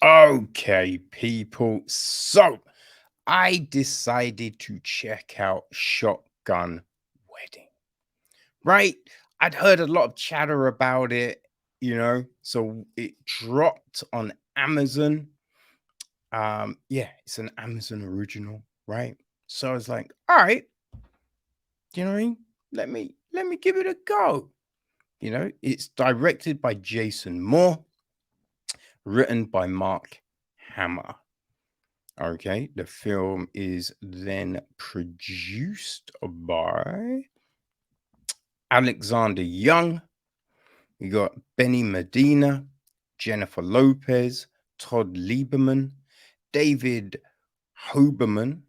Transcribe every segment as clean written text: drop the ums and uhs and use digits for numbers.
Okay, people. So I decided to check out Shotgun Wedding, right? I'd heard a lot of chatter about it. So it dropped on Amazon. Yeah, it's an Amazon original, right? So I was like, all right, you know what I mean? Let me give it a go. It's directed by Jason Moore, written by Mark Hamill. Okay, the film is then produced by Alexander Young. You got Benny Medina, Jennifer Lopez, Todd Lieberman, David Hoberman,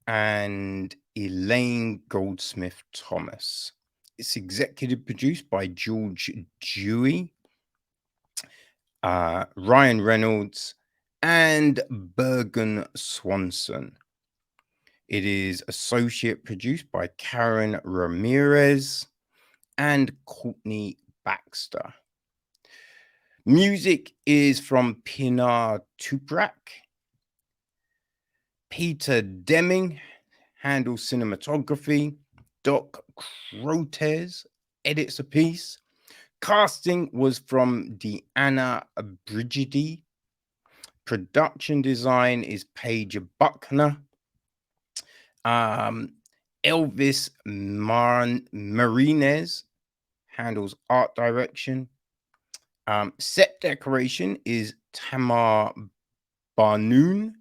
and Elaine Goldsmith Thomas. It's executive produced by George Dewey, Ryan Reynolds, and Bergen Swanson. It is associate produced by Karen Ramirez and Courtney Baxter. Music is from Pinar Tuprak. Peter Deming handles cinematography. Doc Crotez edits a piece. Casting was from Deanna Brigidi. Production design is Paige Buckner. Elvis Marinez handles art direction. Set decoration is Tamar Barnoon,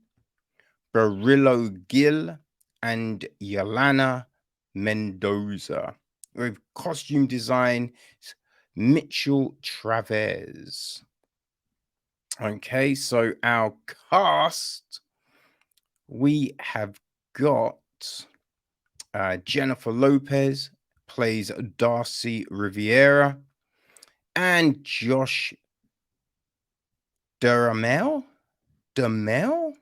Barillo Gill, and Yolana Mendoza. With costume design, Mitchell Travers. Okay, so our cast, we have got Jennifer Lopez plays Darcy Riviera, and Josh Duhamel, Duhamel,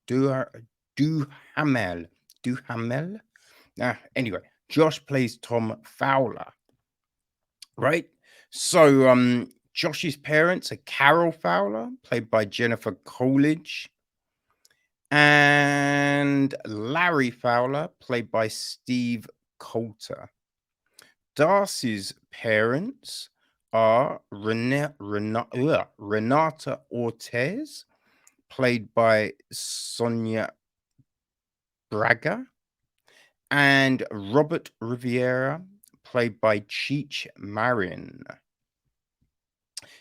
Duhamel, Duhamel. Anyway, Josh plays Tom Fowler, right? So, Josh's parents are Carol Fowler, played by Jennifer Coolidge, and Larry Fowler, played by Steve Coulter. Darcy's parents are Renata Ortez, played by Sonia Braga, and Robert Riviera, played by Cheech Marin.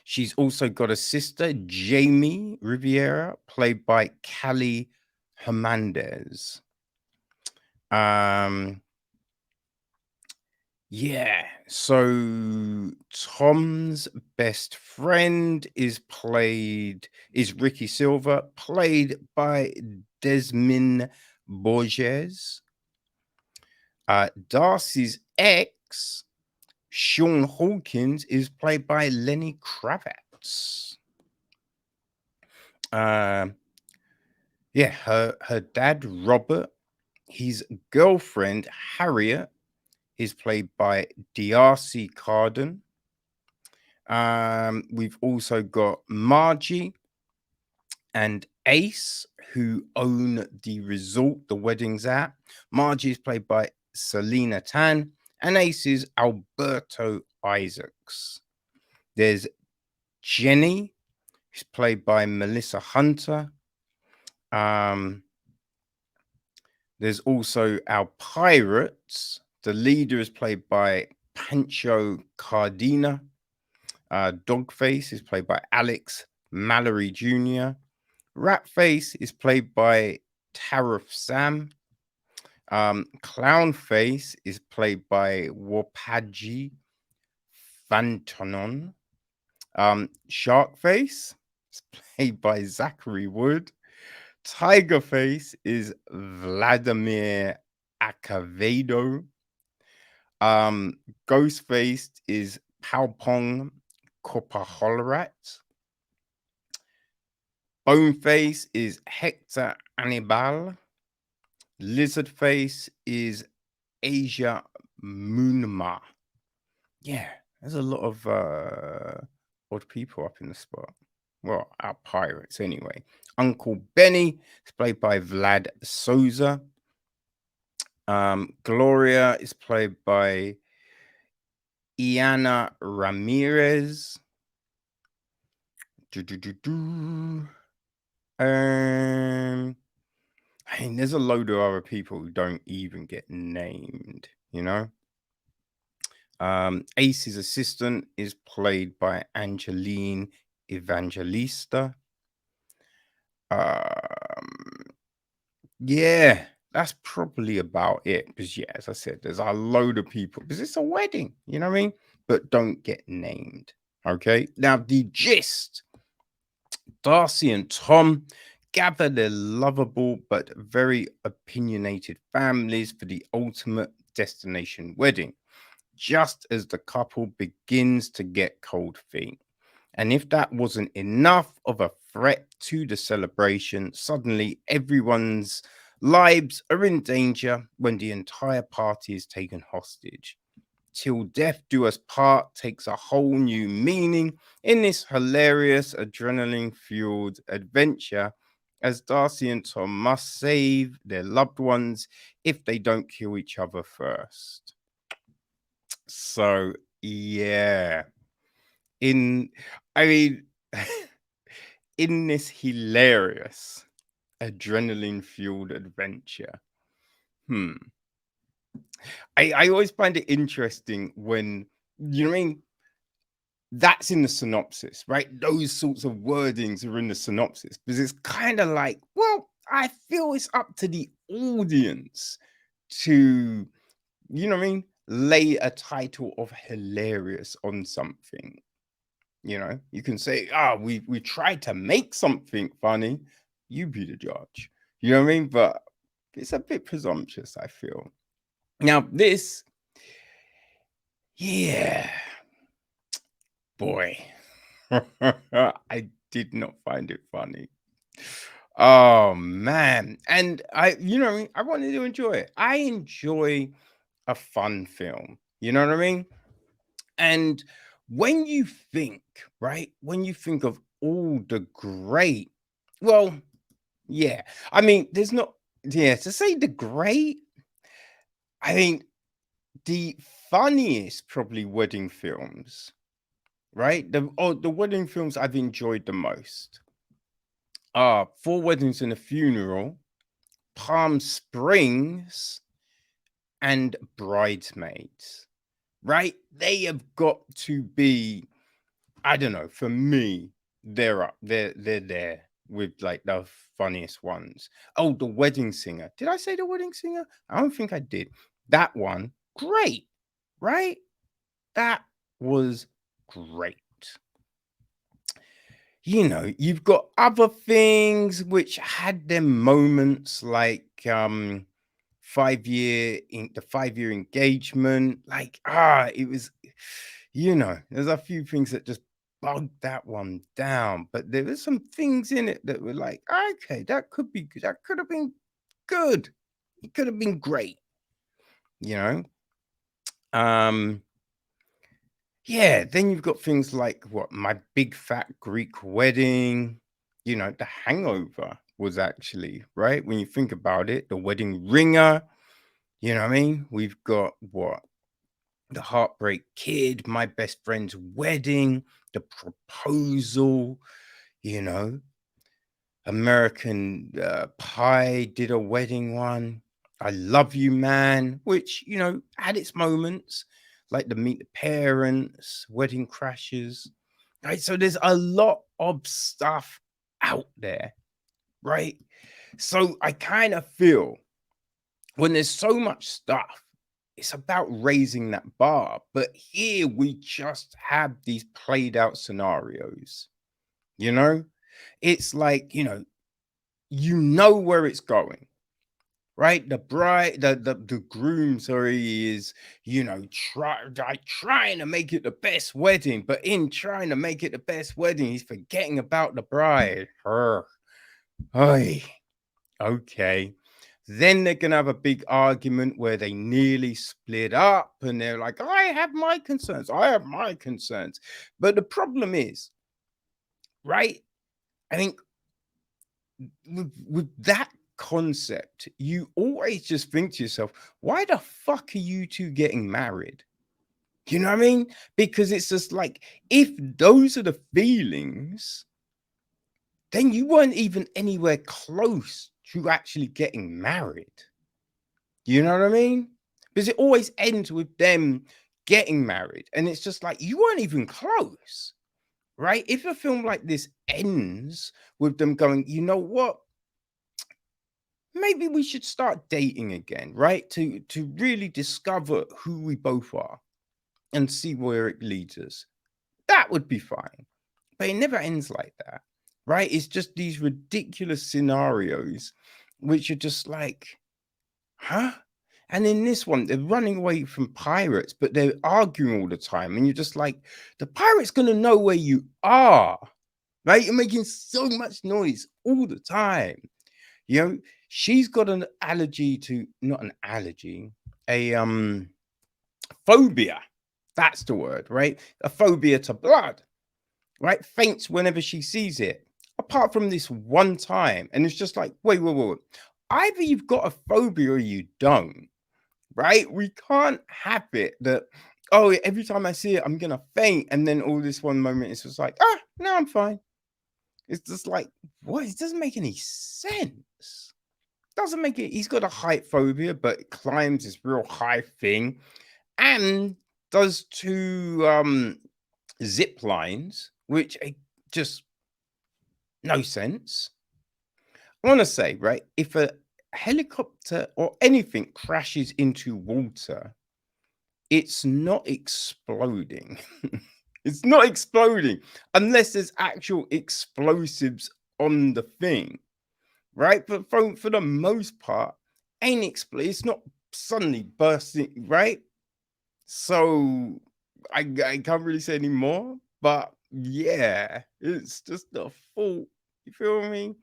She's also got a sister, Jamie Riviera, played by Callie Hernandez. Yeah, so Tom's best friend is Ricky Silver, played by Desmond Borges. Darcy's ex, Sean Hawkins, is played by Lenny Kravitz. Yeah, her dad, Robert, his girlfriend, Harriet, is played by Darcy Carden. We've also got Margie and Ace, who own the resort the wedding's at. Margie is played by Selena Tan, and Ace is Alberto Isaacs. There's Jenny, who's played by Melissa Hunter. There's also our pirates. The leader is played by Pancho Cardina. Dogface is played by Alex Mallory Jr. Ratface is played by Tariff Sam. Clownface is played by Wapaji Fantonon. Sharkface is played by Zachary Wood. Tigerface is Vladimir Acevedo. Ghostface is Palpong Kopaholat. Boneface is Hector Anibal. Lizardface is Asia Moonma. Yeah, there's a lot of odd people up in the spot. well, our pirates anyway. Uncle Benny is played by Vlad Souza. Gloria is played by Iana Ramirez. I mean, there's a load of other people who don't even get named, you know? Ace's assistant is played by Angeline Evangelista. Yeah, that's probably about it. Because, yeah, as I said, there's a load of people because it's a wedding, you know what I mean? But don't get named. Okay. Now, the gist: Darcy and Tom gather their lovable but very opinionated families for the ultimate destination wedding, just as the couple begins to get cold feet. And if that wasn't enough of a threat to the celebration, suddenly everyone's lives are in danger when the entire party is taken hostage. Till Death Do Us Part takes a whole new meaning in this hilarious, adrenaline fueled adventure as Darcy and Tom must save their loved ones if they don't kill each other first. So, yeah. In, I mean, in this hilarious adrenaline fueled adventure, I always find it interesting when, you know what I mean? That's in the synopsis, right? Those sorts of wordings are in the synopsis because it's kind of like, well, I feel it's up to the audience to, you know what I mean, lay a title of hilarious on something. You know, you can say, we tried to make something funny. You be the judge. You know what I mean? But it's a bit presumptuous, I feel. Now, this, yeah, boy, I did not find it funny. Oh man. And you know what I mean? I wanted to enjoy it. I enjoy a fun film. You know what I mean? And when you think, right, when you think of all the great, well, yeah, I mean, there's not, yeah, to say the great, I think the funniest probably wedding films, right? The wedding films I've enjoyed the most are Four Weddings and a Funeral, Palm Springs, and Bridesmaids, right? They have got to be, I don't know, for me, they're up. They're there with like the funniest ones. Oh, The Wedding Singer. Did I say The Wedding Singer? I don't think I did. That one, great, right? That was great. You know, you've got other things which had their moments like 5 year in the 5 year engagement. Like, it was, you know, there's a few things that just bogged that one down. But there were some things in it that were like, okay, that could be good. That could have been good. It could have been great, you know. Yeah, then you've got things like what My Big Fat Greek Wedding, you know, The Hangover was actually, right? When you think about it, The Wedding Ringer, you know what I mean? We've got what? The Heartbreak Kid, My Best Friend's Wedding, The Proposal, you know, American Pie did a wedding one. I Love You Man, which, you know, had its moments, like the Meet the Parents, Wedding Crashes. Right. So there's a lot of stuff out there. Right. So I kind of feel when there's so much stuff, it's about raising that bar. But here we just have these played out scenarios. You know, it's like, you know where it's going, right? The bride, the groom, sorry, is, trying to make it the best wedding, but in trying to make it the best wedding, he's forgetting about the bride. Oy, okay. Then they're gonna have a big argument where they nearly split up, and they're like, I have my concerns, I have my concerns. But the problem is, right? I think with that concept, you always just think to yourself, why the fuck are you two getting married? You know what I mean? Because it's just like, if those are the feelings, then you weren't even anywhere close to actually getting married. You know what I mean? Because it always ends with them getting married. And it's just like, you weren't even close, right? If a film like this ends with them going, you know what? Maybe we should start dating again, right? To really discover who we both are and see where it leads us. That would be fine. But it never ends like that, right? It's just these ridiculous scenarios which are just like, huh? And in this one, they're running away from pirates, but they're arguing all the time. And you're just like, the pirate's going to know where you are, right? You're making so much noise all the time. You know, she's got an allergy to, not an allergy, a phobia. That's the word, right? A phobia to blood, right? Faints whenever she sees it, apart from this one time. And it's just like, wait. Either you've got a phobia or you don't, right? We can't have it that, oh, every time I see it, I'm going to faint. And then all this one moment, it's just like, no, I'm fine. It's just like, what? It doesn't make any sense. Doesn't make it. He's got a height phobia, but climbs this real high thing and does two zip lines, which just no sense. I want to say, right, if a helicopter or anything crashes into water, it's not exploding. It's not exploding unless there's actual explosives on the thing, right? But for the most part, it's not suddenly bursting, right? So I can't really say any more, but yeah, it's just a fault. You feel me?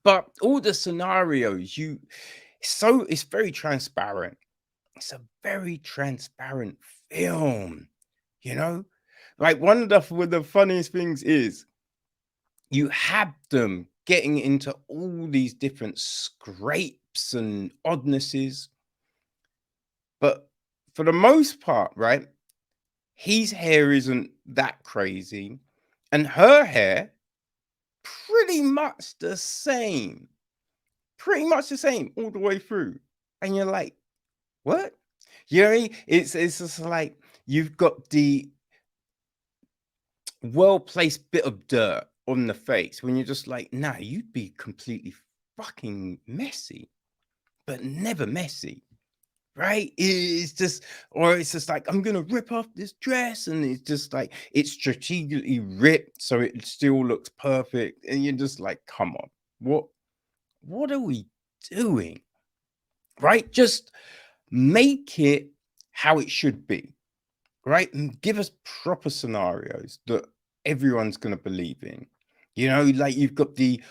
But all the scenarios, it's very transparent. It's a very transparent film, you know? Like one of the funniest things is you have them getting into all these different scrapes and oddnesses. But for the most part, right, his hair isn't that crazy. And her hair, pretty much the same. Pretty much the same all the way through. And you're like, what? You know what I mean? It's just like you've got the well-placed bit of dirt on the face when you're just like, nah, you'd be completely fucking messy, but never messy. Right? It's just, or it's just like, I'm gonna rip off this dress, and it's just like it's strategically ripped so it still looks perfect. And you're just like, come on, what are we doing? Right? Just make it how it should be, right? And give us proper scenarios that everyone's going to believe in. You know, like you've got the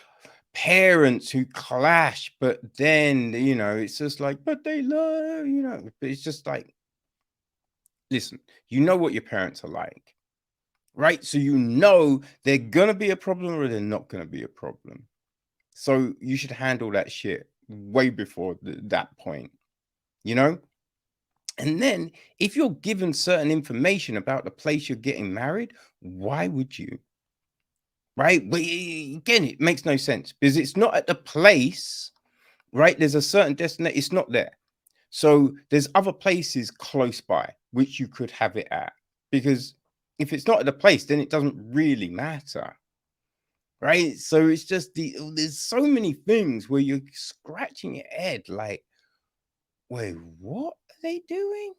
parents who clash, but then, it's just like, but they love, but it's just like, listen, you know what your parents are like, right? So you know they're going to be a problem or they're not going to be a problem. So you should handle that shit way before that point, you know? And then if you're given certain information about the place you're getting married, why would you? Right? But again, it makes no sense because it's not at the place, right? There's a certain destination, it's not there. So there's other places close by which you could have it at. Because if it's not at the place, then it doesn't really matter. Right? So it's just there's so many things where you're scratching your head like, wait, what are they doing?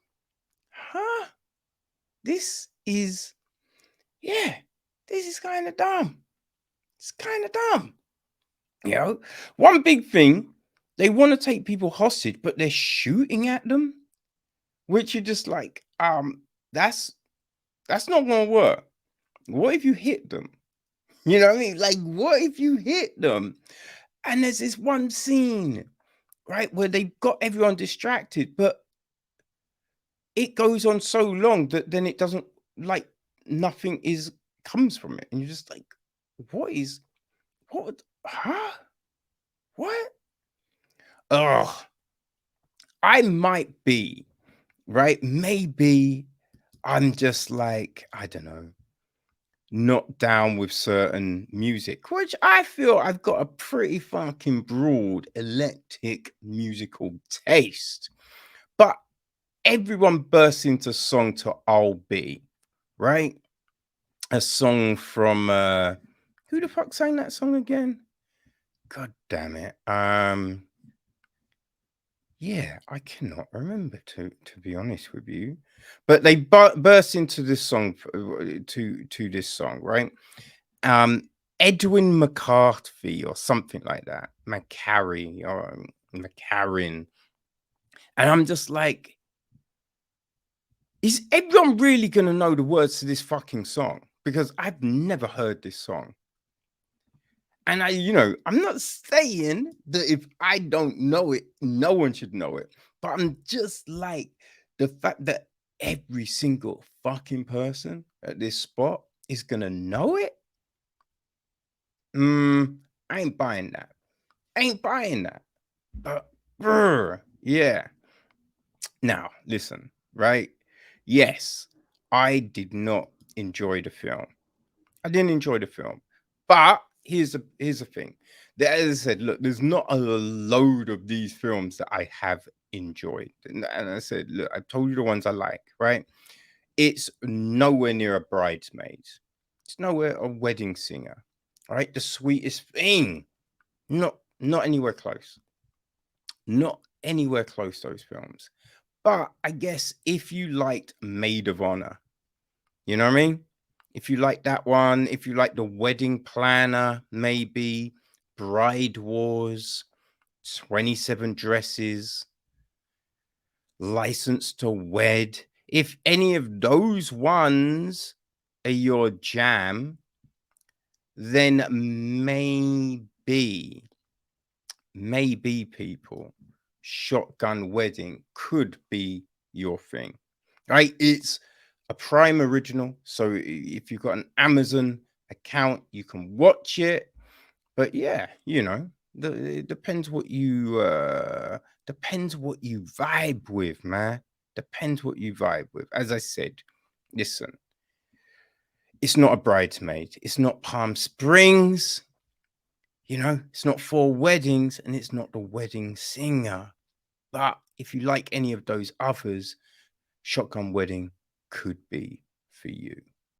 Huh? This is, yeah, this is kind of dumb. It's kind of dumb. You know, one big thing, they want to take people hostage, but they're shooting at them, which you're just like, that's not gonna work. What if you hit them? You know what I mean? Like, what if you hit them? And there's this one scene, right, where they've got everyone distracted, but it goes on so long that then it doesn't, like, nothing is comes from it. And you're just like, what is Huh? What? Oh, I might be, right? Maybe I'm just like, I don't know, not down with certain music, which I feel I've got a pretty fucking broad eclectic musical taste. But everyone bursts into song to I'll Be, right? A song from who the fuck sang that song again? God damn it. Yeah, I cannot remember to be honest with you. But they burst into this song to this song, right? Um Edwin McCarthy or something like that. McCarry or McCarrin. And I'm just like, is everyone really gonna know the words to this fucking song? Because I've never heard this song. And I'm not saying that if I don't know it, no one should know it. But I'm just like the fact that every single fucking person at this spot is gonna know it. I ain't buying that. Ain't buying that. But yeah. Now, listen, right? Yes, I did not enjoy the film. I didn't enjoy the film. But here's the thing. As I said, look, there's not a load of these films that I have enjoyed. And I said, look, I told you the ones I like, right? It's nowhere near a Bridesmaids. It's nowhere a Wedding Singer. All right. The Sweetest Thing. Not anywhere close. Not anywhere close, those films. But I guess if you liked Maid of Honor, you know what I mean? If you like that one, if you like The Wedding Planner, maybe Bride Wars, 27 Dresses, License to Wed, if any of those ones are your jam, then maybe people, Shotgun Wedding could be your thing, right? It's a Prime original, so if you've got an Amazon account, you can watch it. But yeah, it depends what you vibe with, man. Depends what you vibe with. As I said, listen, it's not a Bridesmaid, it's not Palm Springs. It's not Four Weddings and it's not The Wedding Singer. But if you like any of those others, Shotgun Wedding could be for you.